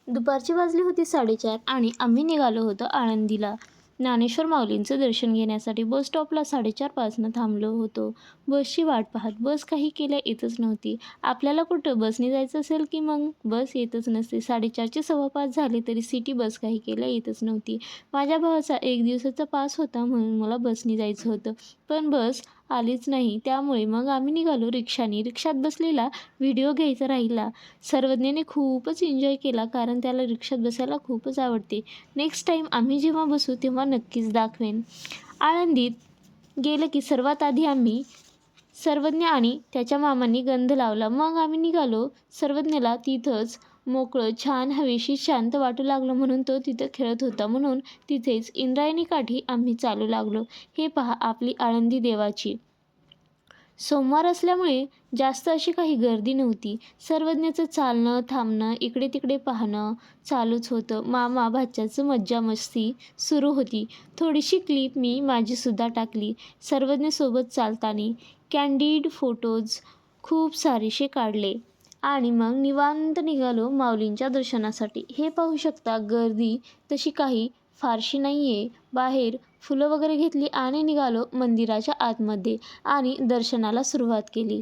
दुपारची वाजली होती 4:30 आणि आम्ही निघालो होतो आळंदीला ज्ञानेश्वर माऊलींचं दर्शन घेण्यासाठी. बस स्टॉपला 4:30 पासून थांबलो होतो बसची वाट पाहत. बस काही केल्या येतच नव्हती. आपल्याला कुठं बसने जायचं असेल की मग बस येतच नसते. 4:30चे 5:15 झाले तरी सिटी बस काही केल्या येतच नव्हती. माझ्या भावाचा 1 दिवसाचा पास होता म्हणून मला बसने जायचं होतं, पण बस आलीच नाही. त्यामुळे मग आम्ही निघालो रिक्षाने. रिक्षात बसलेला व्हिडिओ घ्यायचा राहिला. सर्वज्ञाने खूपच एन्जॉय केला कारण त्याला रिक्षात बसायला खूपच आवडते. नेक्स्ट टाईम आम्ही जेव्हा बसू तेव्हा नक्कीच दाखवेन. आळंदीत गेलं की सर्वात आधी आम्ही सर्वज्ञ आणि त्याच्या मामांनी गंध लावला. मग आम्ही निघालो. सर्वज्ञला तिथंच मोकळं छान हवेशीर शांत वाटू लागलं म्हणून तो तिथं खेळत होता. म्हणून तिथेच इंद्रायणी काठी आम्ही चालू लागलो. हे पहा आपली आळंदी देवाची. सोमवार असल्यामुळे जास्त अशी काही गर्दी नव्हती. सर्वज्ञाचं चालणं थांबणं इकडे तिकडे पाहणं चालूच होतं. मामा भाच्याचं मज्जा मस्ती सुरू होती. थोडीशी क्लिप मी माझीसुद्धा टाकली. सर्वज्ञसोबत चालताना कँडिड फोटोज खूप सारेसे काढले आणि मग निवांत निघालो माऊलींच्या दर्शनासाठी. हे पाहू शकता गर्दी तशी काही फारशी नाही आहे. बाहेर फुलं वगैरे घेतली आणि निघालो मंदिराच्या आतमध्ये आणि दर्शनाला सुरुवात केली.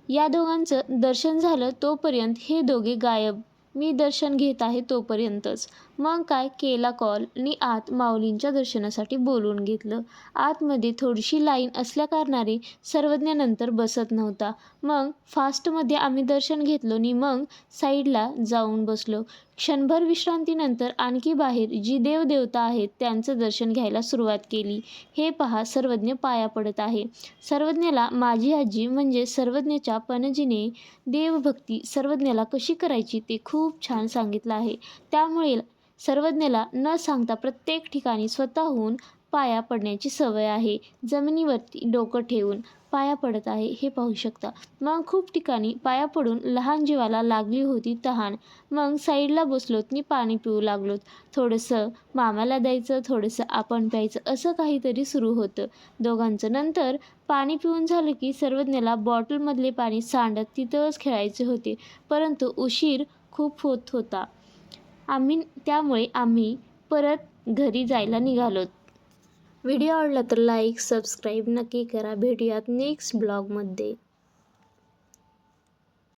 या दोघांचं दर्शन झालं तोपर्यंत हे दोघे गायब. मी दर्शन घेत आहे तोपर्यंतच. मग काय केला कॉल आणि आत माऊलींच्या दर्शनासाठी बोलवून घेतलं. आतमध्ये थोडीशी लाईन असल्याकारणाने सर्वज्ञ नंतर बसत नव्हता. मग फास्टमध्ये आम्ही दर्शन घेतलो आणि मग साईडला जाऊन बसलो. क्षणभर विश्रांतीनंतर आणखी बाहेर जी देवदेवता आहेत त्यांचं दर्शन घ्यायला सुरुवात केली. हे पहा सर्वज्ञ पाया पडत आहे. सर्वज्ञला माझी आजी म्हणजे सर्वज्ञच्या पणजीने देवभक्ती सर्वज्ञला कशी करायची ते खूप छान सांगितलं आहे. त्यामुळे सर्वज्ञला न सांगता प्रत्येक ठिकाणी स्वतःहून पाया पडण्याची सवय आहे. जमिनीवरती डोकं ठेवून पाया पडत आहे हे पाहू शकता. मग खूप ठिकाणी पाया पडून लहान जीवाला लागली होती तहान. मग साईडला बसलोत आणि पाणी पिऊ लागलोत. थोडंसं मामाला द्यायचं, थोडंसं आपण प्यायचं असं काहीतरी सुरू होतं दोघांचं. नंतर पाणी पिऊन झालं की सर्वज्ञला बॉटलमधले पाणी सांडत तिथंच खेळायचे होते, परंतु उशीर खूप होत होता त्यामुळे आम्ही परत घरी जायला निघालोत. व्हिडिओ आवडला तर लाईक सबस्क्राईब नक्की करा. भेटूयात नेक्स्ट ब्लॉगमध्ये.